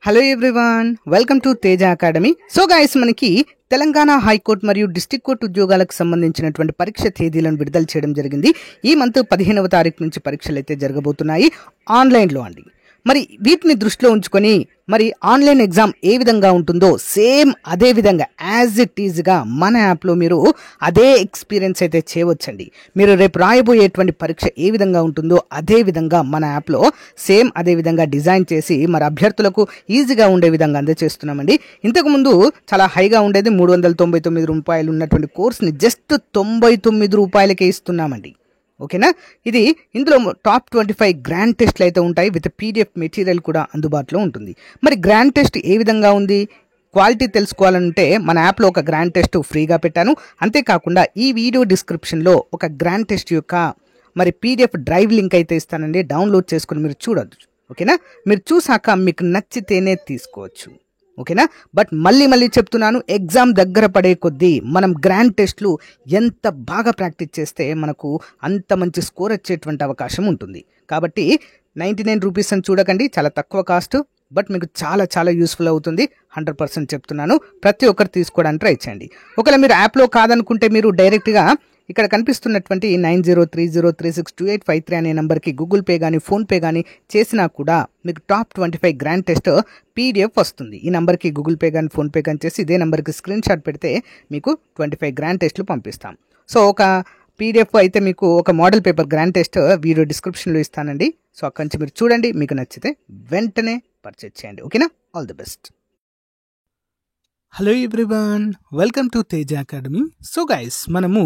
Hello everyone, welcome to Teja academy. So guys, మనకి Telangana high court మరియు district court ఉద్యోగాలకు సంబంధించినటువంటి పరీక్ష తేదీలను విడుదల చేయడం జరిగింది. ఈ మంత్ 15వ తారీఖు నుంచి పరీక్షలు అయితే జరగబోతున్నాయి ఆన్లైన్లో అండి. మరి వీటిని దృష్టిలో ఉంచుకొని మరి ఆన్లైన్ ఎగ్జామ్ ఏ విధంగా ఉంటుందో సేమ్ అదే విధంగా యాజ్ ఇట్ ఈజ్గా మన యాప్లో మీరు అదే ఎక్స్పీరియన్స్ అయితే చేయవచ్చండి. మీరు రేపు రాయబోయేటువంటి పరీక్ష ఏ విధంగా ఉంటుందో అదే విధంగా మన యాప్లో సేమ్ అదే విధంగా డిజైన్ చేసి మరి అభ్యర్థులకు ఈజీగా ఉండే విధంగా అందజేస్తున్నామండి. ఇంతకుముందు చాలా హైగా ఉండేది, 399 రూపాయలు ఉన్నటువంటి కోర్స్ని జస్ట్ 99 రూపాయలకే ఇస్తున్నామండి. ఓకేనా? ఇందులో టాప్ 25 గ్రాండ్ టెస్ట్లు అయితే ఉంటాయి. విత్ పీడిఎఫ్ మెటీరియల్ కూడా అందుబాటులో ఉంటుంది. మరి గ్రాండ్ టెస్ట్ ఏ విధంగా ఉంది, క్వాలిటీ తెలుసుకోవాలంటే మన యాప్లో ఒక గ్రాండ్ టెస్ట్ ఫ్రీగా పెట్టాను. అంతేకాకుండా ఈ వీడియో డిస్క్రిప్షన్లో ఒక గ్రాండ్ టెస్ట్ యొక్క మరి పీడిఎఫ్ డ్రైవ్ లింక్ అయితే ఇస్తానండి. డౌన్లోడ్ చేసుకుని మీరు చూడొచ్చు. ఓకేనా? మీరు చూసాక మీకు నచ్చితేనే తీసుకోవచ్చు. ఓకేనా? బట్ మళ్ళీ చెప్తున్నాను, ఎగ్జామ్ దగ్గర పడే కొద్దీ మనం గ్రాండ్ టెస్ట్లు ఎంత బాగా ప్రాక్టీస్ చేస్తే మనకు అంత మంచి స్కోర్ వచ్చేటువంటి అవకాశం ఉంటుంది. కాబట్టి 99 రూపీస్ అని చూడకండి, చాలా తక్కువ కాస్ట్. బట్ మీకు చాలా యూస్ఫుల్ అవుతుంది. 100% చెప్తున్నాను. ప్రతి ఒక్కరు తీసుకోవడానికి ట్రై చేయండి. ఒకవేళ మీరు యాప్లో కాదనుకుంటే మీరు డైరెక్ట్గా ఇక్కడ కనిపిస్తున్నటువంటి 9030362853 అనే నెంబర్కి గూగుల్ పే కానీ ఫోన్పే కానీ చేసినా కూడా మీకు టాప్ 25 గ్రాండ్ టెస్ట్ పీడిఎఫ్ వస్తుంది. ఈ నెంబర్కి గూగుల్ పే కానీ ఫోన్పే కానీ చేసి ఇదే నెంబర్కి స్క్రీన్ షాట్ పెడితే మీకు 25 గ్రాండ్ టెస్ట్లు పంపిస్తాం. సో ఒక పీడిఎఫ్ అయితే మీకు ఒక model paper grand test video డిస్క్రిప్షన్లో ఇస్తానండి. సో అక్కడి నుంచి మీరు చూడండి, మీకు నచ్చితే వెంటనే పర్చేజ్ చేయండి. ఓకేనా? All the best. Hello everyone, welcome to Teja academy. So guys, మనము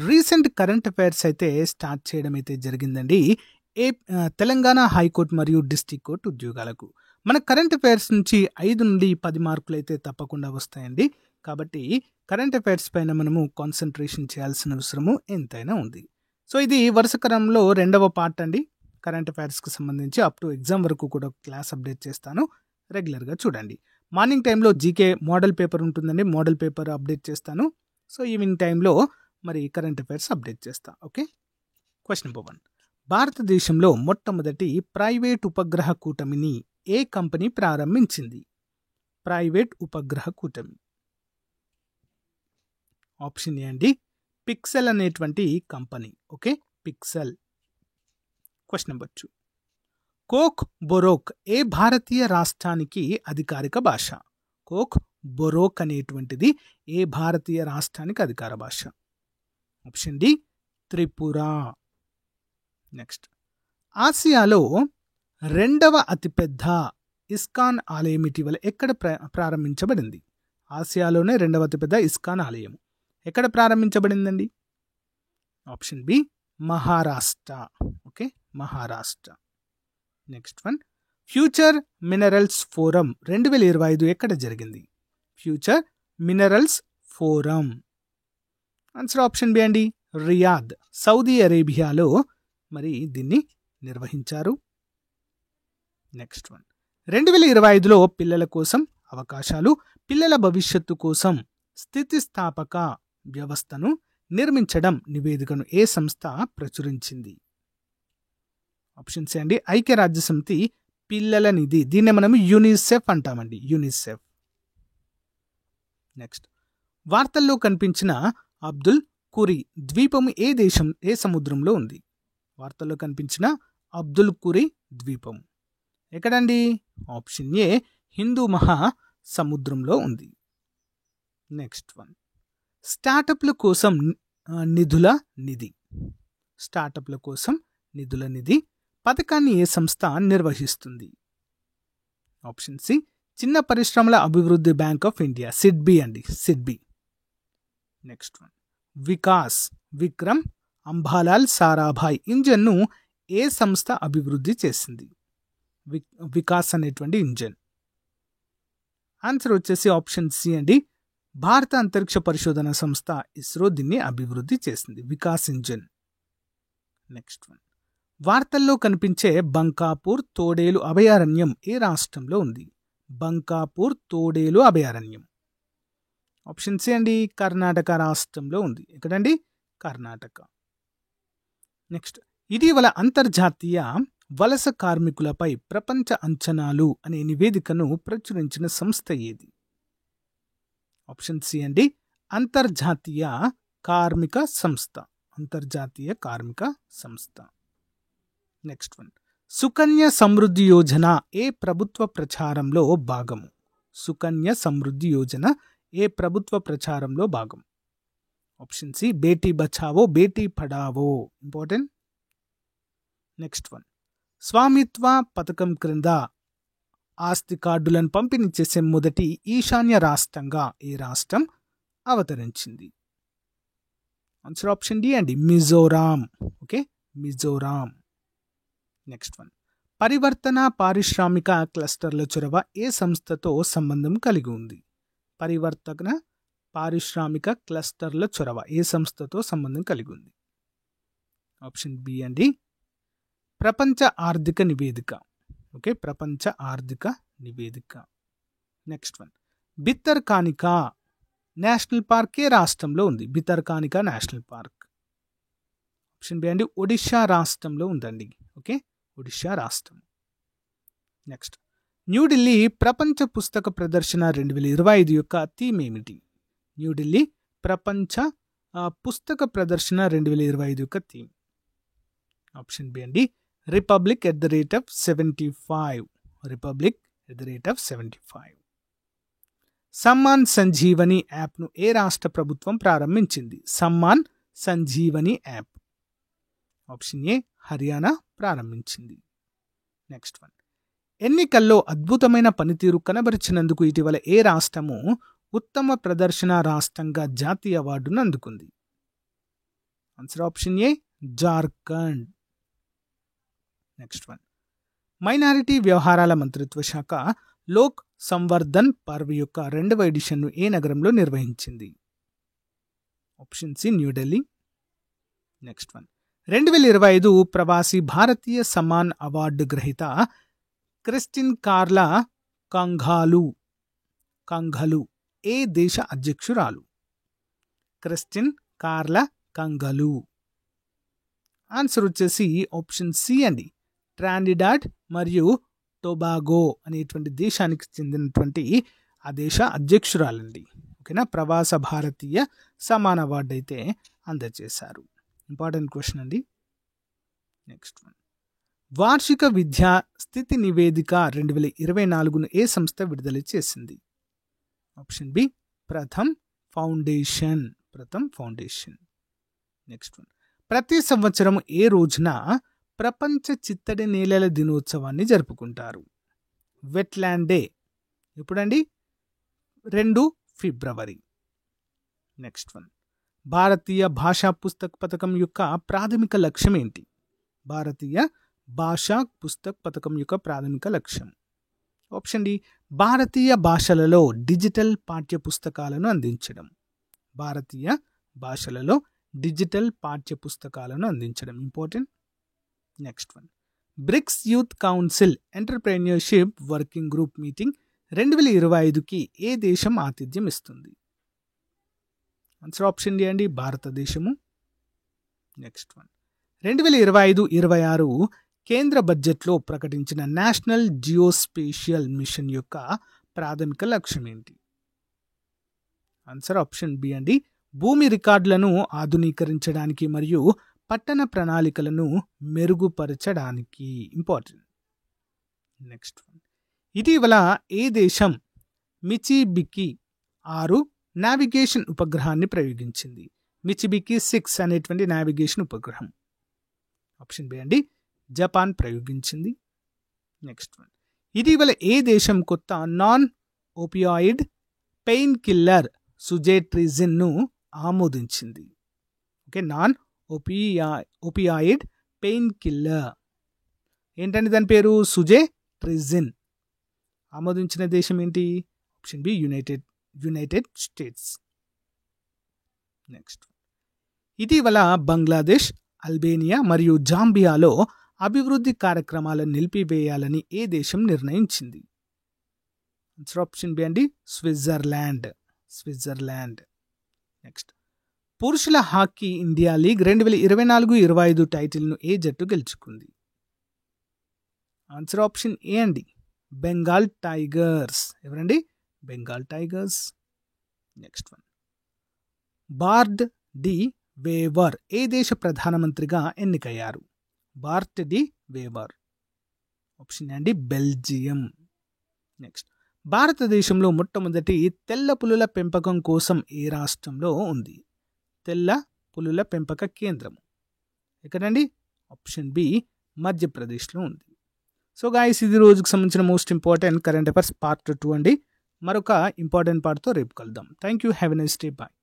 రీసెంట్ కరెంట్ అఫైర్స్ అయితే స్టార్ట్ చేయడం అయితే జరిగిందండి. తెలంగాణ హైకోర్టు మరియు డిస్ట్రిక్ట్ కోర్టు ఉద్యోగాలకు మన కరెంట్ అఫైర్స్ నుంచి 5 నుండి 10 మార్కులు అయితే తప్పకుండా వస్తాయండి. కాబట్టి కరెంట్ అఫైర్స్ పైన మనము కాన్సన్ట్రేషన్ చేయాల్సిన అవసరము ఎంతైనా ఉంది. సో ఇది వరుస క్రమంలో 2వ పార్ట్ అండి. కరెంట్ అఫైర్స్కి సంబంధించి అప్ టు ఎగ్జామ్ వరకు కూడా క్లాస్ అప్డేట్ చేస్తాను. రెగ్యులర్గా చూడండి. మార్నింగ్ టైంలో జీకే మోడల్ పేపర్ ఉంటుందండి, మోడల్ పేపర్ అప్డేట్ చేస్తాను. సో ఈవినింగ్ టైంలో మరి కరెంట్ అఫైర్స్ అప్డేట్ చేస్తా. ఓకే. Question number 1. భారతదేశంలో మొట్టమొదటి ప్రైవేట్ ఉపగ్రహ కూటమిని ఏ కంపెనీ ప్రారంభించింది? ప్రైవేట్ ఉపగ్రహ కూటమి. ఆప్షన్ ఏ అండి, పిక్సెల్ అనేటువంటి company. Okay, Pixxel. Question number 2. Kokborok ఏ భారతీయ రాష్ట్రానికి అధికారిక భాష? కోక్ బొరోక్ అనేటువంటిది ఏ భారతీయ రాష్ట్రానికి అధికార భాష? Option D, Tripura. నెక్స్ట్, ఆసియాలో 2వ అతిపెద్ద ఇస్కాన్ ఆలయం ఇటీవల ఎక్కడ ప్రారంభించబడింది? ఆసియాలోనే 2వ అతిపెద్ద ఇస్కాన్ ఆలయం ఎక్కడ ప్రారంభించబడిందండి? Option B, Maharashtra. Okay, Maharashtra. Next one, future minerals forum 2025 ఎక్కడ జరిగింది? Future minerals forum. Answer option B అండి, రియాద్, సౌదీ అరేబియాలో మరి దీన్ని నిర్వహించారు. నెక్స్ట్ వన్, 2025లో పిల్లల కోసం అవకాశాలు, పిల్లల భవిష్యత్తు కోసం స్థితిస్థాపక వ్యవస్థను నిర్మించడం నివేదికను ఏ సంస్థ ప్రచురించింది? ఆప్షన్ సి అండి, ఐక్యరాజ్య సమితి పిల్లల నిధి. దీన్ని మనం యూనిసెఫ్ అంటామండి, యూనిసెఫ్. నెక్స్ట్, వార్తల్లో కనిపించిన అబ్దుల్ కురి ద్వీపం ఏ సముద్రంలో ఉంది? వార్తల్లో కనిపించిన అబ్దుల్ కురి ద్వీపం ఎక్కడండి? ఆప్షన్ ఏ, హిందూ మహా సముద్రంలో ఉంది. నెక్స్ట్ వన్, స్టార్టప్ల కోసం నిధుల నిధి. స్టార్టప్ల కోసం నిధుల నిధి పథకాన్ని ఏ సంస్థ నిర్వహిస్తుంది? ఆప్షన్ సి, చిన్న పరిశ్రమల అభివృద్ధి బ్యాంక్ ఆఫ్ ఇండియా, సిడ్బి అండి, సిడ్బి. నెక్స్ట్ వన్, వికాస్ విక్రమ్ అంబాలాల్ సారాభాయ్ ఇంజన్ను ఏ సంస్థ అభివృద్ధి చేసింది? వికాస్ అనేటువంటి ఇంజన్. ఆన్సర్ వచ్చేసి ఆప్షన్ సి అండి, భారత అంతరిక్ష పరిశోధన సంస్థ ఇస్రో దీన్ని అభివృద్ధి చేసింది, వికాస్ ఇంజన్. నెక్స్ట్ వన్, వార్తల్లో కనిపించే బంకాపూర్ తోడేలు అభయారణ్యం ఏ రాష్ట్రంలో ఉంది? బంకాపూర్ తోడేలు అభయారణ్యం. ఆప్షన్ సి అండి, కర్ణాటక రాష్ట్రంలో ఉంది. ఎక్కడండి? కర్ణాటక. నెక్స్ట్, ఇటీవల అంతర్జాతీయ వలస కార్మికులపై ప్రపంచ అంచనాలు అనే నివేదికను ప్రచురించిన సంస్థ ఏది? ఆప్షన్ సి అండి, అంతర్జాతీయ కార్మిక సంస్థ. అంతర్జాతీయ కార్మిక సంస్థ. నెక్స్ట్ వన్, సుకన్య సమృద్ధి యోజన ఏ ప్రభుత్వ ప్రచారంలో భాగము? సుకన్య సమృద్ధి యోజన ఏ ప్రభుత్వ ప్రచారంలో భాగం? Option C Beti Bachao Beti Padhao. Important. Next one, Swamitva పథకం క్రింద ఆస్తి కార్డులను పంపిణీ చేసే మొదటి ఈశాన్య రాష్ట్రంగా ఏ రాష్ట్రం అవతరించింది? ఆన్సర్ ఆప్షన్ డి అండి, Mizoram. Okay, Mizoram. Next one, పరివర్తన పారిశ్రామిక క్లస్టర్ల చొరవ ఏ సంస్థతో సంబంధం కలిగి ఉంది? పరివర్తన పారిశ్రామిక క్లస్టర్ల చొరవ ఏ సంస్థతో సంబంధం కలిగి ఉంది? ఆప్షన్ బి అండి, ప్రపంచ ఆర్థిక నివేదిక. ఓకే, ప్రపంచ ఆర్థిక నివేదిక. Next one, Bhitarkanika national park ఏ రాష్ట్రంలో ఉంది? Bhitarkanika national park. Option B అండి, ఒడిషా రాష్ట్రంలో ఉందండి. ఓకే, ఒడిషా రాష్ట్రం. నెక్స్ట్, న్యూఢిల్లీ ప్రపంచ పుస్తక ప్రదర్శన 2025 యొక్క థీమ్ ఏమిటి? న్యూఢిల్లీ ప్రపంచ పుస్తక ప్రదర్శన 2025 యొక్క థీమ్. ఆప్షన్ బి అండి, republic at the rate of 75. Republic at the rate of 75. Samman Sanjeevani యాప్ను ఏ రాష్ట్ర ప్రభుత్వం ప్రారంభించింది? Samman Sanjeevani app. Option A Haryana ప్రారంభించింది. నెక్స్ట్ వన్, ఎన్నికల్లో అద్భుతమైన పనితీరు కనబరిచినందుకు ఇటీవల ఏ రాష్ట్రము ఉత్తమ ప్రదర్శన రాష్ట్రంగా జాతీయ అవార్డును అందుకుంది? Answer option A Jharkhand. Next one, minority వ్యవహారాల మంత్రిత్వ శాఖ లోక్ సంవర్ధన్ పర్వ్ యొక్క 2వ ఎడిషన్ను ఏ నగరంలో నిర్వహించింది? Option C New Delhi. Next one, 2025 Pravasi Bharatiya Samman award గ్రహీత క్రిస్టిన్ కార్లా కంఘాలు ఏ దేశ అధ్యక్షురాలు? Christine Carla Kangaloo. ఆన్సర్ వచ్చేసి ఆప్షన్ సి అండి, ట్రానిడాడ్ మరియు టొబాగో అనేటువంటి దేశానికి చెందినటువంటి ఆ దేశ అధ్యక్షురాలండి. ఓకేనా, ప్రవాస భారతీయ సమ్మాన్ అవార్డు అయితే అందజేశారు. ఇంపార్టెంట్ క్వశ్చన్ అండి. నెక్స్ట్ వన్, వార్షిక విద్యా స్థితి నివేదిక 2024ను ఏ సంస్థ విడుదల చేసింది? Option B Pratham foundation. Next one, ప్రతి సంవత్సరం ఏ రోజున ప్రపంచ చిత్తడి నేలల దినోత్సవాన్ని జరుపుకుంటారు? Wetland day. ఎప్పుడండి? 2 ఫిబ్రవరి. నెక్స్ట్ వన్, భారతీయ భాషా పుస్తక పథకం యొక్క ప్రాథమిక లక్ష్యం ఏంటి? భారతీయ భాషా పుస్తక పథకం యొక్క ప్రాథమిక లక్ష్యం. ఆప్షన్ డి, భారతీయ భాషలలో డిజిటల్ పాఠ్య పుస్తకాలను అందించడం. భారతీయ భాషలలో డిజిటల్ పాఠ్య పుస్తకాలను అందించడం. Important. Next one, BRICS youth council entrepreneurship working group meeting 2025కి ఏ దేశం ఆతిథ్యం ఇస్తుంది? ఆన్సర్ ఆప్షన్ డి అండి, భారతదేశము. నెక్స్ట్ వన్, 2025-26 కేంద్ర బడ్జెట్లో ప్రకటించిన నేషనల్ జియోస్పేషియల్ మిషన్ యొక్క ప్రాథమిక లక్ష్యం ఏంటి? ఆన్సర్ ఆప్షన్ బి అండి, భూమి రికార్డులను ఆధునీకరించడానికి మరియు పట్టణ ప్రణాళికలను మెరుగుపరచడానికి. ఇంపార్టెంట్. నెక్స్ట్ వన్, ఇటీవల ఏ దేశం మిచిబికి 6 నావిగేషన్ ఉపగ్రహాన్ని ప్రయోగించింది? మిచిబికి 6 అనేటువంటి నావిగేషన్ ఉపగ్రహం. ఆప్షన్ బి అండి, జపాన్ ప్రయోగించింది. నెక్స్ట్ వన్, ఇటీవల ఏ దేశం కొత్త నాన్ ఓపియాయిడ్ పెయిన్ కిల్లర్ సుజేట్రిజిన్ను ఆమోదించింది? Okay, non opioid pain killer ఏంటండి దాని పేరు? సుజేట్రిజిన్. ఆమోదించిన దేశం ఏంటి? Option B United States. Next, ఇటీవల బంగ్లాదేశ్, అల్బేనియా మరియు జాంబియాలో అభివృద్ధి కార్యక్రమాలను నిలిపివేయాలని ఏ దేశం నిర్ణయించింది? ఆన్సర్ ఆప్షన్ బి అండి, స్విట్జర్లాండ్. నెక్స్ట్, పురుషుల హాకీ ఇండియా లీగ్ 2024-25 టైటిల్ను ఏ జట్టు గెలుచుకుంది? ఆన్సర్ ఆప్షన్ ఏ అండి, బెంగాల్ టైగర్స్. ఎవరండి? Bengal tigers. Next one, Bart De Wever ఏ దేశ ప్రధానమంత్రిగా ఎన్నికయ్యారు? Bart De Wever. ఆప్షన్ అండి, బెల్జియం. నెక్స్ట్, భారతదేశంలో మొట్టమొదటి తెల్ల పులుల పెంపకం కోసం ఏ రాష్ట్రంలో ఉంది? తెల్ల పులుల పెంపక కేంద్రం ఎక్కడండి? ఆప్షన్ బి, మధ్యప్రదేశ్లో ఉంది. సో గాయస్, ఇది రోజుకు సంబంధించిన most important current affairs part 2 అండి. మరొక ఇంపార్టెంట్ పార్ట్తో రేపు కలుద్దాం. Thank you. Have a nice day. Bye.